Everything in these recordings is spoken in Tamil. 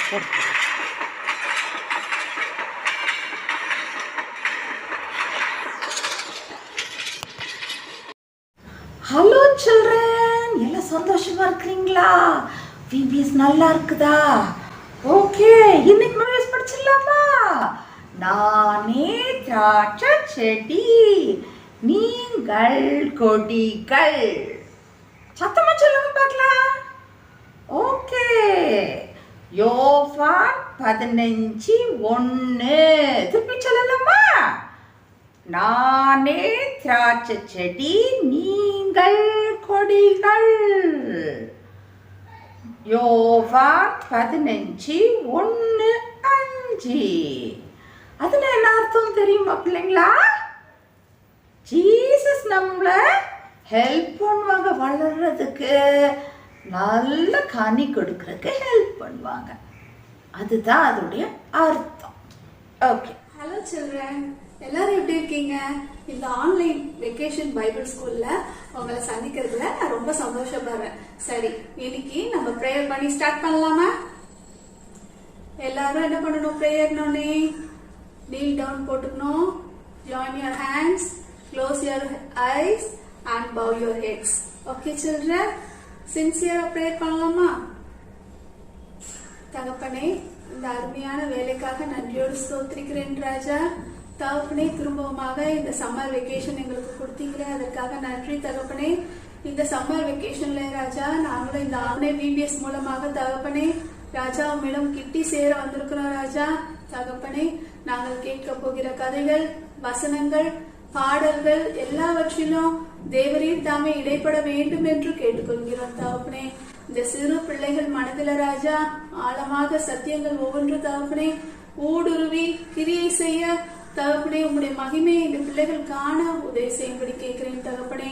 ஹலோ சில்ட்ரன், எல்லாம் சந்தோஷமா இருக்கிறீங்களா? விபிஎஸ் நல்லா இருக்குதா? ஓகே, இன்னைக்கு விபிஎஸ் படிச்சிடலாமா? நானே திராட்சை செடி, நீங்கள் கொடிகள். சத்தமா சொல்லுங்க பார்க்கலாம். ஓகே, யோவான் 15:1. திருப்பி சொல்லலாமா? நானே திராட்சை செடி, நீங்கள் கொடிகள். யோவான் 15:1-5. அதுல என்ன அர்த்தம் தெரியுமா பிள்ளைங்களா? ஜீசஸ் நம்மள ஹெல்ப் பண்ணுவாங்க, வளர்றதுக்கு, நல்ல கனி கொடுக்கறதுக்கு ஹெல்ப் பண்ணுவாங்க. அதுதான் அதோடைய அர்த்தம். ஓகே, ஹலோ சில்ட்ரன், எல்லாரும் எப்படி இருக்கீங்க? இந்த ஆன்லைன் வெக்கேஷன் பைபிள் ஸ்கூல்ல உங்களை சந்திக்கிறதுல நான் ரொம்ப சந்தோஷப்படுறேன். சரி, இன்னைக்கு நம்ம ப்ரேயர் பண்ணி ஸ்டார்ட் பண்ணலாமா? எல்லாரும் என்ன பண்ணணும்? ப்ரேயர்னோனே kneel down போட்டுக்கணும். join your hands, close your eyes and bow your heads. Okay children, sincere prayer பண்ணலாமா? தகப்பனே, இந்த அருமையான வேலைக்காக நன்றியோடு ஸ்தோத்திரிக்கிறேன் ராஜா. தகப்பனே, திரும்பவுமாக இந்த சம்மர் வெக்கேஷன் எங்களுக்கு கொடுத்தீங்களே, அதற்காக நன்றி தகப்பனே. இந்த சம்மர் வெக்கேஷன்ல ராஜா, நாங்களும் இந்த ஆன்லைன் விபிஎஸ் மூலமாக தகப்பனே ராஜா உம்மிடம் கிட்டி சேர வந்திருக்கிறோம் ராஜா. தகப்பனே, நாங்கள் கேட்க போகிற கதைகள், வசனங்கள், பாடல்கள் எல்லாவற்றிலும் தேவரீர் தாமே இடைப்பட வேண்டும் என்று கேட்டுக்கொள்கிறோம் தகப்பனே. இந்த சிறு பிள்ளைகள் மனதில ராஜா ஆழமாக சத்தியங்கள் ஒவ்வொன்று தகப்பனே ஊடுருவி கிரியை செய்ய தகப்பனே, உங்களுடைய மகிமையை இந்த பிள்ளைகள் காண உதவி செய்யும்படி கேட்கிறேன் தகப்பனே.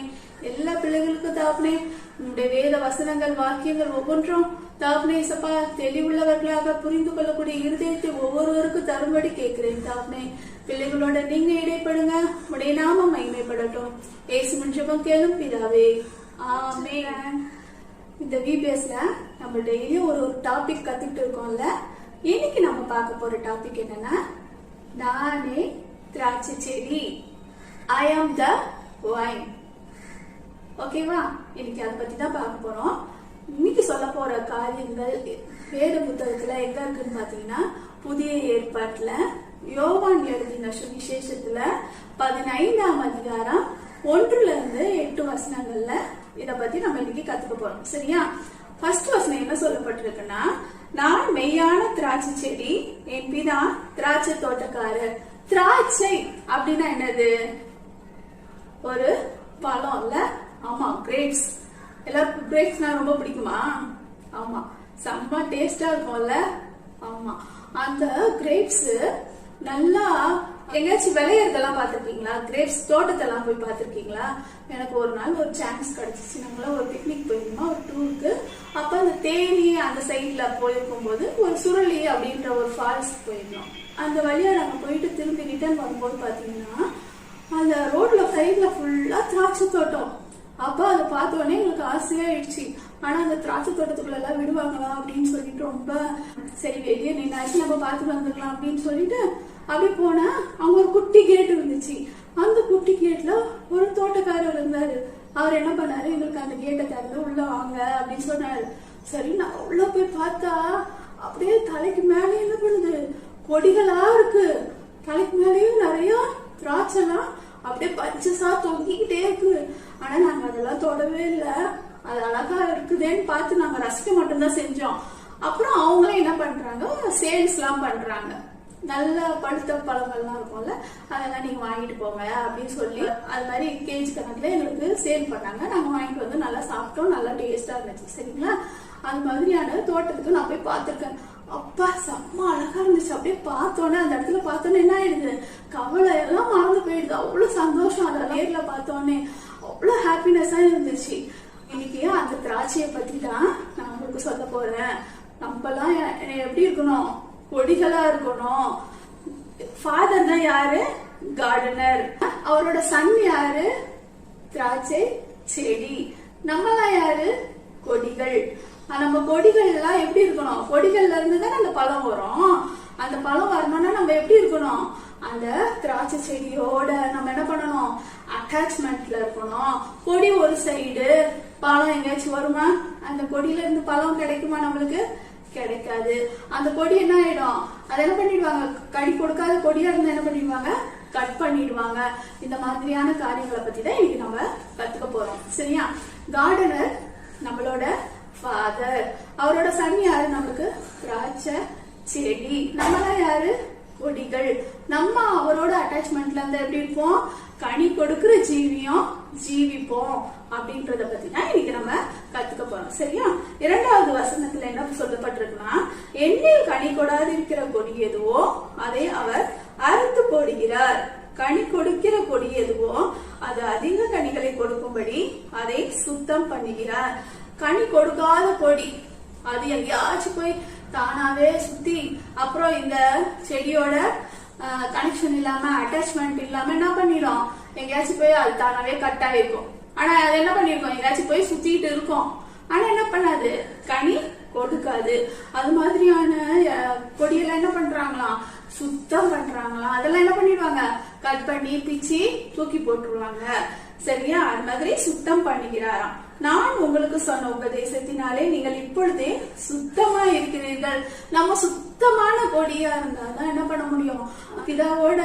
எல்லா பிள்ளைகளுக்கும் தகப்பனே உங்களுடைய வேத வசனங்கள், வாக்கியங்கள் ஒவ்வொன்றும் தகப்பனே சப்பா தெளிவுள்ளவர்களாக புரிந்து கொள்ளக்கூடிய இருதயத்தை ஒவ்வொருவருக்கும் தரும்படி கேட்கிறேன் தகப்பனே. பிள்ளைகளோட நீங்க இடைப்படுங்க, உடைய நாமம் மகிமைப்படட்டும். இயேசுவின் ஜெபம் கேளும் பிதாவே, ஆமென். இந்த விபிஎஸ்ல நம்ம டெய்லியும் ஒரு டாபிக் கத்துக்கிட்டு இருக்கோம்ல. இன்னைக்கு நம்ம பார்க்க போற டாபிக் என்னன்னா, நானே திராட்சை செடி, ஐ ஆம் த வைன். ஓகேவா? இன்னைக்கு அதை பத்தி தான் பார்க்க போறோம். இன்னைக்கு சொல்ல போற காரியங்கள் வேத புத்தகத்துல எங்க இருக்குன்னு பாத்தீங்கன்னா, புதிய ஏற்பாட்டுல யோவான் எழுதின சுவிசேஷத்துல 15ஆம் அதிகாரம் 1-8 வசனங்கள்ல இத பத்தி நம்ம இன்னைக்கு கத்துக்க போறோம். சரியா? ஃபர்ஸ்ட் வசனம் என்ன சொல்லப்பட்டிருக்குன்னா, நான் மெய்யான திராட்சை செடி, என் பிதா திராட்சை தோட்டக்காரர். திராட்சை அப்படின்னா என்னது? ஒரு பழம் இல்ல? ஆமா, கிரேப்ஸ். எல்லாருக்கும் கிரேப்ஸ்னா ரொம்ப பிடிக்குமா? ஆமா, செம்ம டேஸ்டா இருக்கும்ல? ஆமா, அந்த கிரேப்ஸ் நல்லா எங்கேயாச்சும் விளையறதெல்லாம் பாத்திருக்கீங்களா? கிரேப்ஸ் தோட்டத்தெல்லாம் போய் பாத்திருக்கீங்களா? எனக்கு ஒரு நாள் ஒரு சான்ஸ் கிடைச்சிச்சு. நாங்களாம் ஒரு பிக்னிக் போயிருந்தோம், ஒரு டூருக்கு. அப்ப அந்த தேனி அந்த சைட்ல போயிருக்கும் போது ஒரு சுருளி அப்படின்ற ஒரு ஃபால்ஸ் போயிருந்தோம். அந்த வழியா நாங்க போயிட்டு திரும்பி ரிட்டர்ன் வரும்போது பாத்தீங்கன்னா, அந்த ரோட்ல சைட்ல ஃபுல்லா திராட்சை தோட்டம். அப்ப அதை பார்த்த உடனே எங்களுக்கு ஆசையாயிடுச்சு. ஆனா அந்த திராட்சை தோட்டத்துக்குள்ள எல்லாம் விடுவாங்களா அப்படின்னு சொல்லிட்டு ரொம்ப சரி வெளியே நின்னாச்சு நம்ம பார்த்து வந்துடலாம் அப்படின்னு சொல்லிட்டு அப்படி போனா அங்க ஒரு குட்டி கேட் இருந்துச்சு. அந்த குட்டி கேட்ல ஒரு தோட்டக்காரர் இருந்தாரு. அவர் என்ன பண்ணாரு, எங்களுக்கு அந்த கேட்டை திறந்து உள்ள வாங்க அப்படின்னு சொன்னாரு. சரி, நான் உள்ள போய் பார்த்தா அப்படியே தலைக்கு மேலே என்ன பண்ணுது, கொடிகளா இருக்கு. தலைக்கு மேலேயும் நிறைய திராட்சைலாம் அப்படியே பச்சைசா தொங்கிக்கிட்டே இருக்கு. ஆனா நாங்க அதெல்லாம் தொடவே இல்லை. அது அழகா இருக்குதேன்னு பார்த்து நாங்க ரசிக்க மட்டும்தான் செஞ்சோம். அப்புறம் அவங்களும் என்ன பண்றாங்க, சேல்ஸ் எல்லாம் பண்றாங்க. நல்ல பழுத்த பழங்கள்லாம் இருக்கும்ல, அதெல்லாம் நீங்க வாங்கிட்டு போங்க அப்படின்னு சொல்லி அது மாதிரி கேஜி கணக்குல எங்களுக்கு சேல் பண்ணாங்க. நாங்க வாங்கிட்டு வந்து நல்லா சாப்பிட்டோம், நல்லா டேஸ்டா இருந்துச்சு. சரிங்களா? அது மாதிரியான தோட்டத்துக்கு நான் போய் பார்த்திருக்கேன். அப்பா செம்ம அழகா இருந்துச்சு. அப்படியே பார்த்தோன்னே அந்த இடத்துல பார்த்தோன்னே என்ன ஆயிடுது, கவலை எல்லாம் மறந்து போயிடுது. அவ்வளவு சந்தோஷம். அதை நேர்ல பார்த்தோன்னே அவ்வளவு ஹாப்பினஸா இருந்துச்சு. இன்னைக்கு அந்த திராட்சையை பத்தி தான் நான் உங்களுக்கு சொல்ல போறேன். நம்மலாம் எப்படி இருக்கணும், கொடிகளா இருக்கணும். ஃபாதர் தான் யாரு, கார்டனர். அவரோட சன் யாரு, திராட்சை செடி. நம்மலாம் யாரு, கொடிகள். நம்ம கொடிகள் எல்லாம் எப்படி இருக்கணும்? கொடிகள்ல இருந்து தான் அந்த பழம் வரும். அந்த பழம் வரணும்னா நம்ம எப்படி இருக்கணும்? அந்த திராட்சை செடியோட நம்ம என்ன பண்ணணும்? அட்டாச்மெண்ட்ல இருக்கணும். கொடி ஒரு சைடு, பழம் எங்கேயாச்சும் வருமா? அந்த கொடியில இருந்து பழம் கிடைக்குமா? நம்மளுக்கு கிடைக்காது. அந்த கொடி என்ன ஆயிடும்? அதை என்ன பண்ணிடுவாங்க? கடி கொடுக்காத கொடியா இருந்தா என்ன பண்ணிடுவாங்க? கட் பண்ணிடுவாங்க. இந்த மாதிரியான காரியங்களை பத்தி தான் இன்னைக்கு நம்ம கத்துக்க போறோம். சரியா? கார்டனர் நம்மளோட ஃபாதர். அவரோட சன் யாரு? நமக்கு திராட்சை செடி. நம்மளாம் யாரு? கொடிகள். நம்ம அவரோட அட்டாச்மெண்ட்ல இருந்து எப்படி இருப்போம்? கனி கொடுக்கிற ஜீவியம் ஜீவிப்போம் அப்படின்றத பத்தி தான் இன்னைக்கு நம்ம கத்துக்க போறோம். சரியா? 2வது வசனத்துல என்ன சொல்லப்பட்டிருக்குன்னா, எண்ணில் கனி கொடாது இருக்கிற கொடி எதுவோ அதை அவர் அறுத்து போடுகிறார். கனி கொடுக்கிற கொடி எதுவோ அது அதிக கனிகளை கொடுக்கும்படி அதை சுத்தம் பண்ணுகிறார். கனி கொடுக்காத கொடி அது எங்கேயாச்சும் போய் தானாவே சுத்தி அப்புறம் இந்த செடியோட கனெக்ஷன் இல்லாம அட்டாச்மெண்ட் இல்லாம என்ன பண்ணிடும்? எங்கேயாச்சும் போய் அது தானாவே கட் ஆயிருக்கும். ஆனா அது என்ன பண்ணிருக்கோம்? எங்கேயாச்சும் போய் சுத்திட்டு இருக்கும். ஆனா என்ன பண்ணாது? கனி கொடுக்காது. அது மாதிரியான கொடியெல்லாம் என்ன பண்றாங்களாம்? சுத்தம் பண்றாங்களாம். அதெல்லாம் என்ன பண்ணிடுவாங்க? கட் பண்ணி பிச்சு தூக்கி போட்டுருவாங்க. சரியா? அது மாதிரி சுத்தம் பண்ணுகிறாராம். நான் உங்களுக்கு சொன்ன உபதேசத்தினாலே நீங்கள் இப்பொழுதே சுத்தமா இருக்கிறீர்கள். நம்ம சுத்தமான கொடியா இருந்தாதான் என்ன பண்ண முடியும்? பிதாவோட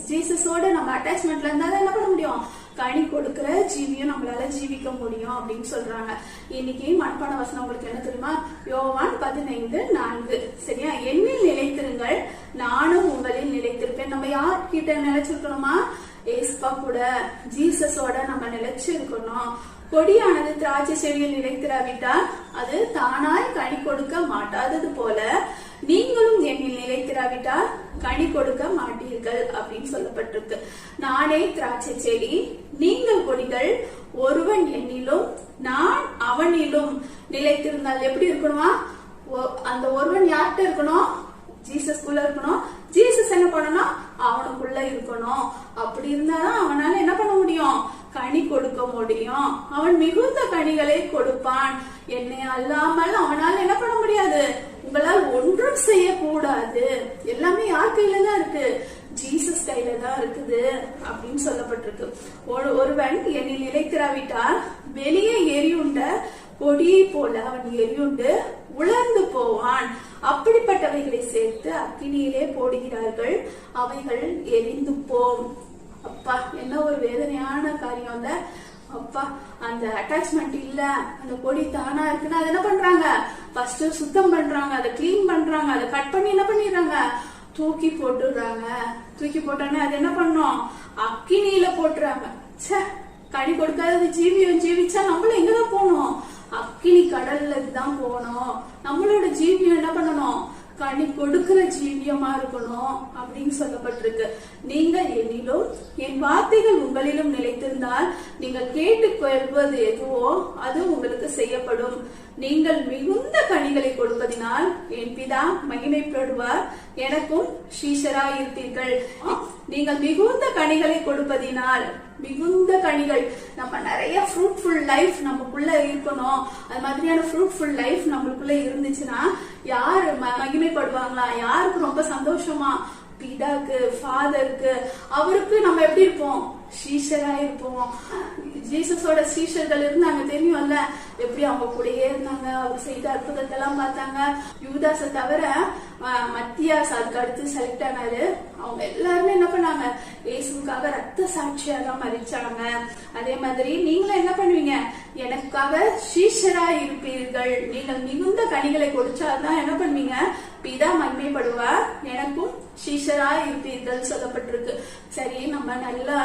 ஜீசஸோட நம்ம அட்டாச்மெண்ட்ல இருந்தாதான் என்ன பண்ண முடியும்? கனி கொடுக்கிற ஜீவியம் நம்மளால ஜீவிக்க முடியும் அப்படின்னு சொல்றாங்க. இன்னைக்கு மண்பான வசனம் உங்களுக்கு என்ன தெரியுமா? யோவான் 15:4. சரியா? என்னில் நிலைத்திருங்கள், நானும் உங்களில் நிலைத்திருப்பேன். நம்ம யார்கிட்ட நிலைச்சிருக்கணுமா? ஏசப்பா கூட, ஜீசஸோட நம்ம நிலைச்சு இருக்கணும். கொடியானது திராட்சை செடியில் நிலைத்திராவிட்டால் அது தானாய் கனி கொடுக்க மாட்டாதது போல நீங்களும் என்னில் நிலைத்திராவிட்டால் கனி கொடுக்க மாட்டீர்கள் அப்படின்னு சொல்லப்பட்டிருக்கு. நானே திராட்சை செடி, நீங்கள் கொடிகள். ஒருவன் என்னிலும் நான் அவனிலும் நிலைத்திருந்தால் எப்படி இருக்கணுமா? அந்த ஒருவன் யார்கிட்ட இருக்கணும்? ஜீசஸ்குள்ள இருக்கணும். ஜீசஸ் என்ன பண்ணணும்? அவனுக்குள்ள இருக்கணும். அப்படி இருந்தாதான் அவனால என்ன பண்ண முடியும்? கனி கொடுக்க முடியும். அவன் மிகுந்த கனிகளை கொடுப்பான். என்னை அல்லாமல் அவனால என்ன பண்ண முடியாது? உங்களால் ஒன்றும் செய்யக்கூடாது. எல்லாமே யார் கையில தான் இருக்கு? ஜீசஸ் கையில தான் இருக்குது அப்படின்னு சொல்லப்பட்டிருக்கு. ஒருவன் என்னை நிலைத்திராவிட்டால் வெளியே எரியுண்ட கொடியை போல அவன் எரியுண்டு உலர்ந்து போவான். அப்படிப்பட்டவைகளை சேர்த்து அக்கினியிலே போடுகிறார்கள், அவைகள் எரிந்து போம். அப்பா, என்ன ஒரு வேதனையான காரியம். அந்த அப்பா, அந்த அட்டாச்மெண்ட் இல்ல, அந்த கொடி தானா இருக்குன்னா அது என்ன பண்றாங்க? ஃபர்ஸ்ட் சுத்தம் பண்றாங்க, அதை கிளீன் பண்றாங்க, அதை கட் பண்ணி என்ன பண்ணிடுறாங்க? தூக்கி போட்டுடுறாங்க. தூக்கி போட்டோன்னே அது என்ன பண்ணும்? அக்கினியில போட்டுறாங்க. சே, கனி கொடுக்காத ஜீவியம் ஜீவிச்சா நம்மளும் எங்கதான் போகணும்? அக்கினி கடல்ல தான் போனோம். நம்மளோட ஜீவியம் என்ன பண்ணணும்? கனி கொடுக்கிற ஜீவியமா இருக்கணும் அப்படின்னு சொல்லப்பட்டிருக்கு. நீங்கள் என்னிலும் என் வார்த்தைகள் உங்களிலும் நிலைத்திருந்தால் நீங்கள் கேட்டுக்கொள்வது எதுவோ அது உங்களுக்கு செய்யப்படும். நீங்கள் மிகுந்த கனிகளை கொடுப்பதினால் என் பிதா மகிமைப்படுவார், எனக்கும் சீஷராய் இருப்பீர்கள். நீங்கள் மிகுந்த கனிகளை கொடுப்பதினால், மிகுந்த கனிகள், நம்ம நிறைய ஃப்ரூட்ஃபுல் லைஃப் நமக்குள்ள இருக்கணும். அது மாதிரியான ஃப்ரூட்ஃபுல் லைஃப் நம்மளுக்குள்ள இருந்துச்சுன்னா யாரு மகிமைப்படுவாங்களா? யாருக்கு ரொம்ப சந்தோஷமா? பிதாக்கு, ஃபாதருக்கு. அவருக்கு நம்ம எப்படி இருப்போம்? சீஷரா இருப்போம். ஜீசஸோட சீஷர்கள் இருந்தாங்க தெரியும்ல, எப்படி அவங்க கூடயே இருந்தாங்க, அவர் செய்த அற்புதத்தை எல்லாம் பார்த்தாங்க. யூதாஸை தவிர மத்தியாஸ் அதுக்கு அடுத்து செலக்ட் ஆனாரு. அவங்க எல்லாருமே என்ன பண்ணாங்க? இயேசுக்காக ரத்த சாட்சியாக தான் மரிச்சாங்க. அதே மாதிரி நீங்களும் என்ன பண்ணுவீங்க? எனக்காக சீஷரா இருப்பீர்கள். நீங்கள் மிகுந்த கனிகளை கொடுத்தாதான் என்ன பண்ணுவீங்க? பிதா மகிமைப்படுவார், எனக்கும் சீஷரா இருப்பீர்கள் சொல்லப்பட்டிருக்கு. சரி, நம்ம நல்லா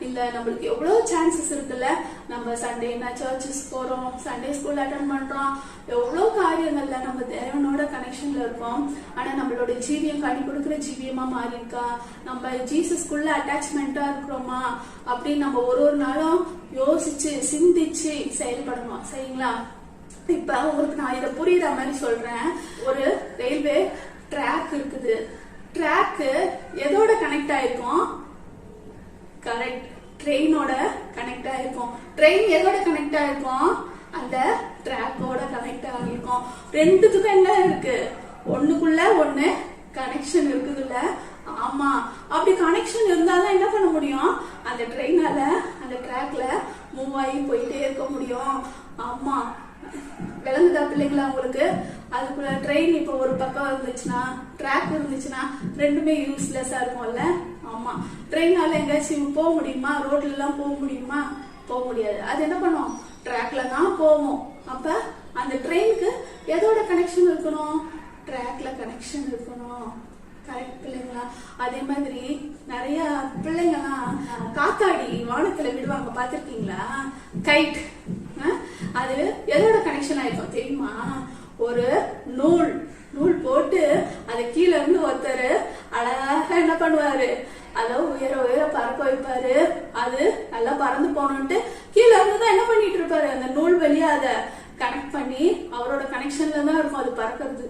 இந்த நம்மளுக்கு எவ்வளவு சான்சஸ் இருக்குல்ல. நம்ம சண்டேனா சர்ச்சஸ் போறோம், சண்டே ஸ்கூல் அட்டெண்ட் பண்றோம், எவ்வளவு காரியங்கள்ல நம்ம தேவனோட கனெக்ஷன்ல இருக்கோம். ஆனா நம்மளோட ஜீவியம் கனி கொடுக்கிற ஜீவியமா மாறி இருக்கா? நம்ம ஜீசஸ்குள்ள அட்டாச்மெண்டா இருக்கிறோமா அப்படின்னு நம்ம ஒரு நாளும் யோசிச்சு சிந்திச்சு செயல்படணும். சரிங்களா? இப்ப உங்களுக்கு நான் இதை புரியுற மாதிரி சொல்றேன். ஒரு ரயில்வே ட்ராக் இருக்குது. ட்ராக் எதோட கனெக்ட் ஆயிருக்கும்? கரெக்ட், ட்ரெயினோட கனெக்ட் ஆயிருக்கும். ட்ரெயின் எதோட கனெக்ட் ஆயிருக்கும்? அந்த ட்ராக்கோட கனெக்ட் ஆகி ரெண்டுத்துக்கும் என்ன இருக்கு, ஒண்ணுக்குள்ள ஒண்ணு கனெக்ஷன் இருக்குதுல்ல. ஆமா, அப்படி கனெக்ஷன் இருந்தாதான் என்ன பண்ண முடியும், அந்த ட்ரெயினால அந்த ட்ராக்ல மூவ் ஆகி போயிட்டே இருக்க முடியும். ஆமா, விளங்குதா பிள்ளைங்களா உங்களுக்கு? அதுக்குள்ள ட்ரெயின் இப்போ ஒரு பக்கம் இருந்துச்சுன்னா, ட்ராக் இருந்துச்சுன்னா ரெண்டுமே யூஸ்லெஸ்ஸா இருக்கும்ல. ஆமா, ட்ரெயினால எங்கேயாச்சும் போக முடியுமா, ரோட்ல எல்லாம் போக முடியுமா? போக முடியாது. அது என்ன பண்ணும், ட்ராக்ல தான் போவோம். அப்ப அந்த ட்ரெயினுக்கு எதோட கனெக்ஷன் இருக்கணும், ட்ராக்ல கனெக்ஷன் இருக்கணும். கரெக்ட் பிள்ளைங்களா? அதே மாதிரி நிறைய பிள்ளைங்கலாம் காத்தாடி வானத்துல விடுவாங்க, பாத்திருக்கீங்களா? கைட். அது எதோட கனெக்ஷன் ஆயிருக்கும் தெரியுமா? ஒரு நூல் போட்டு அதை கீழே இருந்து ஒருத்தர் அழகா என்ன பண்ணுவாரு, அதை உயர உயர பறக்க வைப்பாரு. அது நல்லா பறந்து போனோன்ட்டு கீழே இருந்துதான் என்ன பண்ணிட்டு இருப்பாரு, அந்த நூல் வழியா அதை கனெக்ட் பண்ணி அவரோட கனெக்ஷன்ல தான் இருக்கும் அது பறக்கிறது.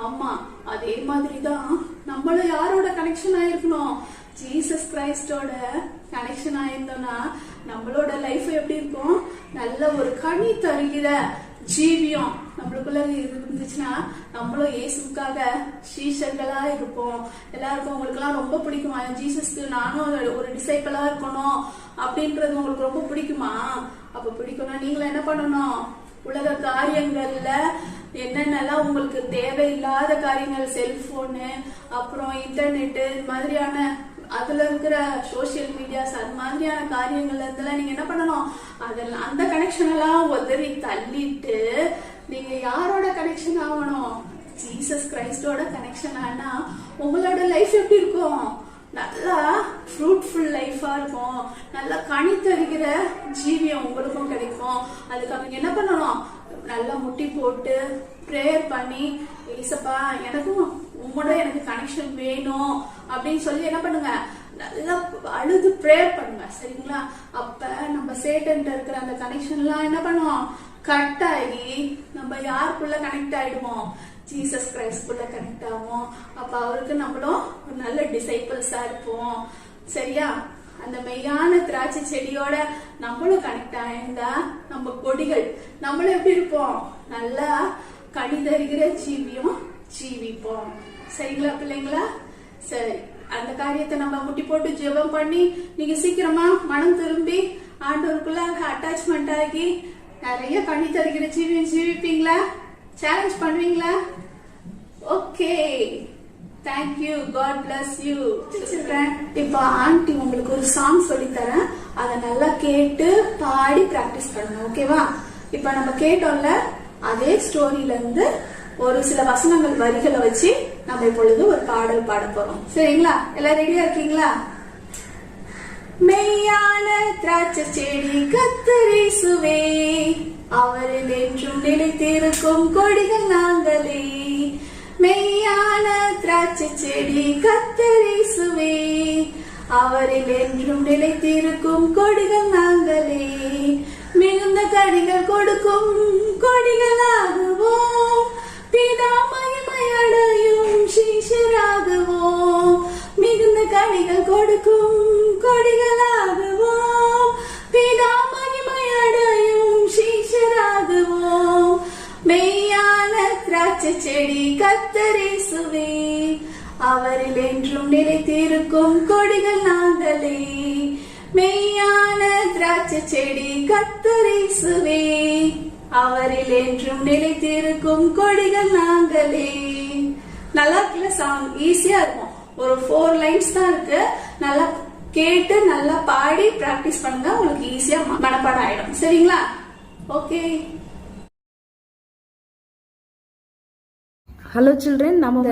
ஆமா, அதே மாதிரிதான் நம்மளும் யாரோட கனெக்ஷன் ஆயிருக்கணும், ஜீசஸ் கிரைஸ்டோட கனெக்ஷன் ஆயிருந்தோம்னா நம்மளோட லைஃப் எப்படி இருக்கும், நல்ல ஒரு கனி தருகிற ஜீவியம் நம்மளுக்குள்ள இருந்துச்சுன்னா நம்மளும் இயேசுக்காக சீஷர்களா இருப்போம். எல்லாருக்கும் உங்களுக்கு எல்லாம் ரொம்ப பிடிக்குமா, ஜீசஸ்க்கு நானும் ஒரு டிசைபிளா இருக்கணும் அப்படின்றது உங்களுக்கு ரொம்ப பிடிக்குமா? அப்ப பிடிக்கும்னா நீங்களும் என்ன பண்ணணும், உலக காரியங்கள்ல என்னென்னலாம் உங்களுக்கு தேவையில்லாத காரியங்கள், செல்போனு, அப்புறம் இன்டர்நெட், இது மாதிரியான அதுல இருக்கிற சோசியல் மீடியாஸ், அது மாதிரியான காரியங்கள்ல இருந்தெல்லாம் நீங்க என்ன பண்ணணும், அதெல்லாம் அந்த கனெக்ஷன் எல்லாம் உதறி தள்ளிட்டு நீங்க யாரோட கனெக்ஷன் ஆகணும், ஜீசஸ் கிரைஸ்டோட கனெக்ஷன் ஆனா உங்களோட லைஃப் எப்படி இருக்கும், நல்லா ஃப்ரூட்ஃபுல் லைஃபா இருக்கும். நல்லா கனி தருகிற ஜீவியம் உங்களுக்கும் கிடைக்கும். அதுக்காக நீங்க என்ன பண்ணணும், நல்லா முட்டி போட்டு ப்ரேயர் பண்ணி, ஏசப்பா எனக்கும் உங்களோட எனக்கு கனெக்ஷன் வேணும் அப்படின்னு சொல்லி என்ன பண்ணுங்க, நல்லா அழுது ப்ரேயர் பண்ணுங்க. சரிங்களா? அப்ப நம்ம சேட்டன் இருக்கிற அந்த கனெக்ஷன் எல்லாம் என்ன பண்ணுவோம், கட் ஆகி நம்ம யாருக்குள்ள கனெக்ட் ஆயிடுவோம், ஜீசஸ் கிரைஸ்டுக்குள்ள கனெக்ட் ஆகும். அப்ப அவருக்கு நம்மளும் ஒரு நல்ல டிசைபிள்ஸா இருப்போம். சரியா? அந்த மெய்யான திராட்சை செடியோட நம்மளும் கனெக்ட் ஆயிருந்தா நம்ம கொடிகள் நம்மளும் எப்படி இருப்போம், நல்லா கனி தருகிற ஜீவிப்போம். சரிங்களா பிள்ளைங்களா? சரி, அந்த காரியத்தை நம்ம முட்டி போட்டு ஜெபம் பண்ணி நீங்க சீக்கிரமா மனம் திரும்பி ஆண்டவருக்குள்ள அட்டாச்மெண்ட் ஆகி நிறைய கனி தருகிற ஜீவிப்பீங்களா? சேலஞ்ச் பண்ணுவீங்களா? Okay, thank you, God bless you. இப்ப ஆண்டி உங்களுக்கு ஒரு சாங் சொல்லி தரேன், அதை நல்லா கேட்டு பாடி பிராக்டிஸ் பண்ணணும். ஓகேவா? இப்ப நம்ம கேட்டோம்ல, அதே ஸ்டோரியில இருந்து ஒரு சில வசனங்கள் வரிகளை வச்சு நம்ம இப்பொழுது ஒரு பாடல் பாட போறோம். சரிங்களா? எல்லாம் ரெடியா இருக்கீங்களா? மெய்யான திராட்சை செடி கர்த்தர் இயேசுவே, அவரில் என்றும் நிலைத்திருக்கும் கொடிகள் நாங்களே. மெய்யான திராட்சை செடி கர்த்தர் இயேசுவே, அவரில் என்றும் நிலைத்திருக்கும் கொடிகள் நாங்களே. மிகுந்த கனிகள் கொடுக்கும் கொடிகளாகுவோம், பிதா மகிமை அடையும் சீஷராகுவோம். மிகுந்த கனிகள் கொடுக்கும் கொடிகளாகுவோம், பிதா மகிமை அடையும் சீஷராகுவோம். மெய்யான திராட்சை செடி கர்த்தர் இயேசுவே, அவரில் என்றும் நிலைத்திருக்கும் கொடிகள் நாங்களே. மெய்யான திராட்சை செடி கர்த்தர் இயேசுவே, அவரில் என்றும் நிலைத்திருக்கும் கொடிகள் நாங்களே. நல்லா இருக்குல்ல சாங்? ஈஸியா இருக்கும். ஒரு 4 லைன்ஸ் தான் இருக்கு. நல்லா கேட்டு நல்லா பாடி பிராக்டிஸ் பண்ணுங்க, உங்களுக்கு ஈஸியா மனப்பாடம் ஆயிடும். சரிங்களா? ஓகே. ஹலோ சில்ட்ரன், நம்ம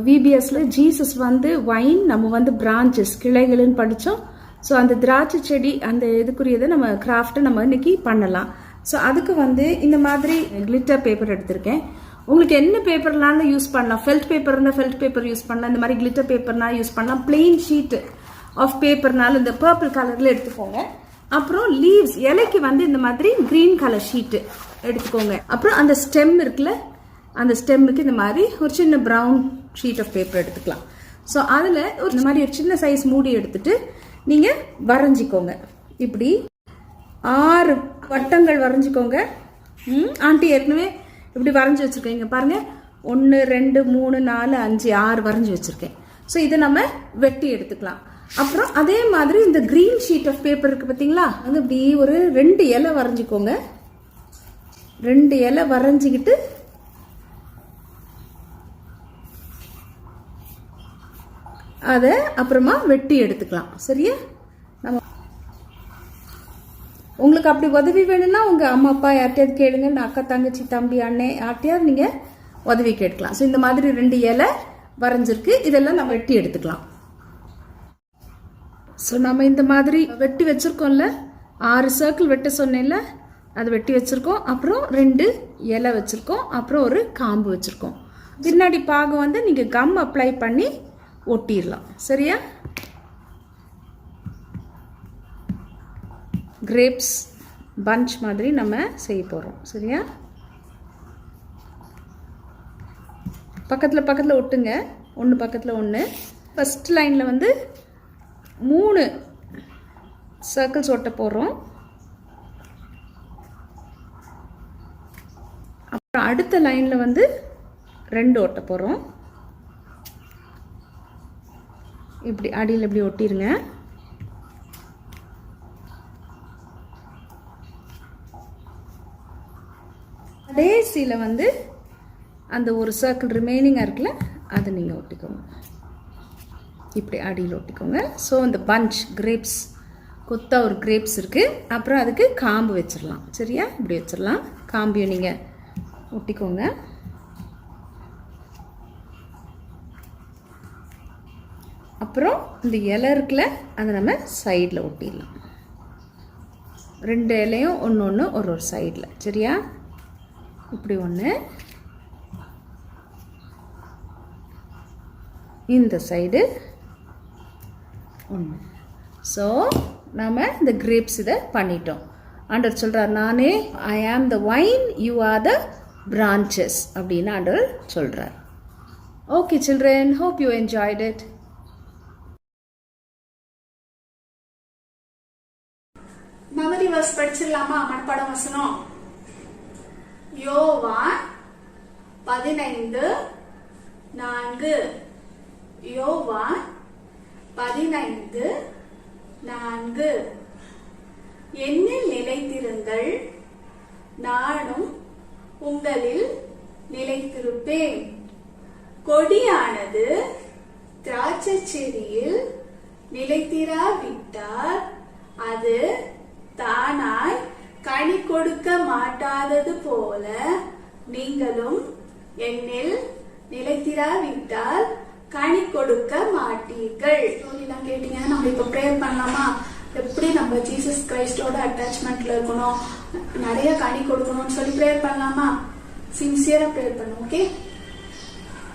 விபிஎஸ்ல ஜீசஸ் வந்து வைன், நம்ம வந்து பிரான்ச்சஸ் கிளைகள்னு படித்தோம். ஸோ அந்த திராட்சை செடி அந்த இதுக்குரியதை நம்ம கிராஃப்ட்டை நம்ம இன்னைக்கு பண்ணலாம். ஸோ அதுக்கு வந்து இந்த மாதிரி கிளிட்டர் பேப்பர் எடுத்திருக்கேன். உங்களுக்கு என்ன பேப்பர்னாலும் யூஸ் பண்ணலாம். ஃபெல்ட் பேப்பர்னா ஃபெல்ட் பேப்பர் யூஸ் பண்ணலாம், இந்த மாதிரி கிளிட்டர் பேப்பர்னாலும் யூஸ் பண்ணலாம். பிளெயின் ஷீட் ஆஃப் பேப்பர்னாலும் இந்த பர்பிள் கலரில் எடுத்துக்கோங்க. அப்புறம் லீவ்ஸ், இலைக்கு வந்து இந்த மாதிரி கிரீன் கலர் ஷீட்டு எடுத்துக்கோங்க. அப்புறம் அந்த ஸ்டெம் இருக்குல்ல, அந்த ஸ்டெம்முக்கு இந்த மாதிரி ஒரு சின்ன ப்ரௌன் ஷீட் ஆஃப் பேப்பர் எடுத்துக்கலாம். ஸோ அதில் ஒரு இந்த மாதிரி ஒரு சின்ன சைஸ் மூடி எடுத்துட்டு நீங்கள் வரைஞ்சிக்கோங்க. இப்படி 6 வட்டங்கள் வரைஞ்சிக்கோங்க. ஆண்டி ஏற்கனவே இப்படி வரைஞ்சி வச்சுருக்கேன். இங்கே பாருங்கள், 1 2 3 4 5 6 வரைஞ்சி வச்சுருக்கேன். ஸோ இதை நம்ம வெட்டி எடுத்துக்கலாம். அப்புறம் அதே மாதிரி இந்த க்ரீன் ஷீட் ஆஃப் பேப்பர் இருக்குது பார்த்தீங்களா, அது இப்படி ஒரு 2 இலை வரைஞ்சிக்கோங்க. 2 இலை வரைஞ்சிக்கிட்டு அதை அப்புறமா வெட்டி எடுத்துக்கலாம். சரியா? நம்ம உங்களுக்கு அப்படி உதவி வேணும்னா உங்கள் அம்மா அப்பா யார்ட்டையாவது கேளுங்க, அக்கா தங்கச்சி தம்பி அண்ணே யார்ட்டையாவது நீங்கள் உதவி கேட்கலாம். ஸோ இந்த மாதிரி 2 இலை வரைஞ்சிருக்கு, இதெல்லாம் நம்ம வெட்டி எடுத்துக்கலாம். ஸோ நம்ம இந்த மாதிரி வெட்டி வச்சுருக்கோம்ல, 6 சர்க்கிள் வெட்ட சொன்னேன்ல, அது வெட்டி வச்சுருக்கோம். அப்புறம் 2 இலை வச்சுருக்கோம், அப்புறம் ஒரு காம்பு வச்சுருக்கோம். பின்னாடி பாகம் வந்து நீங்கள் கம் அப்ளை பண்ணி ஒட்டிடலாம். சரியா? கிரேப்ஸ் பஞ்ச் மாதிரி நம்ம செய்ய போகிறோம். சரியா? பக்கத்தில் பக்கத்தில் ஒட்டுங்க, ஒன்று பக்கத்தில் ஒன்று. ஃபஸ்ட் லைனில் வந்து 3 சர்க்கிள்ஸ் ஒட்ட போகிறோம். அப்புறம் அடுத்த லைனில் வந்து 2 ஒட்ட போகிறோம். இப்படி அடியில் இப்படி ஒட்டிடுங்க. கடைசியில் வந்து அந்த ஒரு சர்க்கிள் ரிமைனிங்காக இருக்குல்ல, அதை நீங்கள் ஒட்டிக்கோங்க. இப்படி அடியில் ஒட்டிக்கோங்க. ஸோ இந்த பஞ்ச் கிரேப்ஸ், கொத்தா ஒரு கிரேப்ஸ் இருக்குது. அப்புறம் அதுக்கு காம்பு வச்சிடலாம். சரியா? இப்படி வச்சிடலாம். காம்பையும் நீங்கள் ஒட்டிக்கோங்க. அப்புறம் இந்த இலை இருக்குல்ல, அதை நம்ம சைடில் ஒட்டிடலாம். 2 இலையும் ஒன்று ஒன்று ஒரு சைடில். சரியா? இப்படி ஒன்று, இந்த சைடு ஒன்று. ஸோ நம்ம இந்த கிரேப்ஸ் இதை பண்ணிட்டோம். ஆண்டவர் சொல்கிறார், நானே I am the vine, you are the branches அப்படின்னு ஆண்டவர் சொல்கிறார். Okay children, hope you enjoyed it. Memory verse படிச்சிடலாமா? மனப்பாட வசனம். யோவான் 15:4. யோவான் 15:4. என்னில் நிலைத்திருங்கள், நானும் உங்களில் நிலைத்திருப்பேன். கொடியானது திராட்சை செடியில் நிலைத்திராவிட்டால் அது தானாய் கனி கொடுக்க மாட்டாதது போல நீங்களும் என்னில் நிலைத்திராவிட்டால் கனி கொடுக்க மாட்டீர்கள். ஸ்டோரிலாம் கேட்டீங்க. நம்ம இப்ப ப்ரேயர் பண்ணலாமா? எப்படி நம்ம ஜீசஸ் கிரைஸ்டோட அட்டாச்மெண்ட்ல இருக்கணும், நிறைய கனி கொடுக்கணும்னு சொல்லி ப்ரேயர் பண்ணலாமா? சின்சியரா ப்ரேயர் பண்ணும். ஓகே?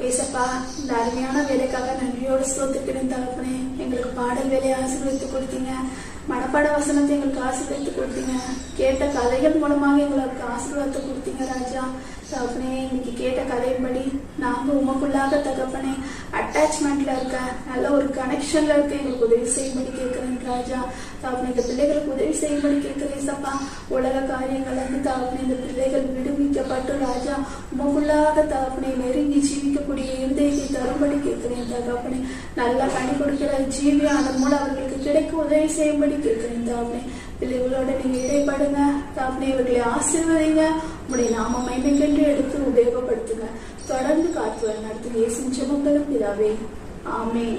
ஏசப்பா, இந்த அருமையான வேலைக்காக நன்றியோடு ஸ்தோத்திரிக்கிறேன் தகப்பனே. எங்களுக்கு பாடல் வேலையை ஆசீர்வதித்து கொடுத்தீங்க, மனப்பாட வசனத்தை எங்களுக்கு ஆசீர்வதித்து கொடுத்தீங்க, கேட்ட கதைகள் மூலமாக எங்களுக்கு ஆசீர்வாதத்தை கொடுத்தீங்க ராஜா. தகப்பனே, இன்னைக்கு கேட்ட கதையின்படி நாங்க உமக்குள்ளாக தகப்பனே அட்டாச்மெண்ட்ல இருக்க, நல்ல ஒரு கனெக்ஷன்ல இருக்க எங்களுக்கு உதவி செய்யும்படி கேட்கிறேன் ராஜா. தகப்பனே, இந்த பிள்ளைகளுக்கு உதவி செய்யும்படி கேட்கிறேன் சப்பா. உலக காரியங்கள் இருந்து தகப்பனே இந்த பிள்ளைகள் விடுவிக்கப்பட்டு ராஜா உமக்குள்ளாக தகப்பனே நெருங்கி ஜீவிக்கக்கூடிய இருதயத்தை தரும்படி கேட்கிறேன் தகப்பனே. நல்லா கனி கொடுக்கிற ஜீவி அதன் மூலம் அவர்களுக்கு கிடைக்க உதவி செய்யும்படி கேட்கிறேன் தகப்பனே. பிள்ளைகளோட நீங்க இடைப்படுங்க தகப்பனே, இவர்களை ஆசீர்வதிங்க, உங்களுடைய நாம மகிமைக்கென்று எடுத்து உபயோகப்படுத்துங்க. தொடர்ந்து காத்து நடத்துங்க. இயேசுவின் ஜெபங்களும் பிதாவே, ஆமென்.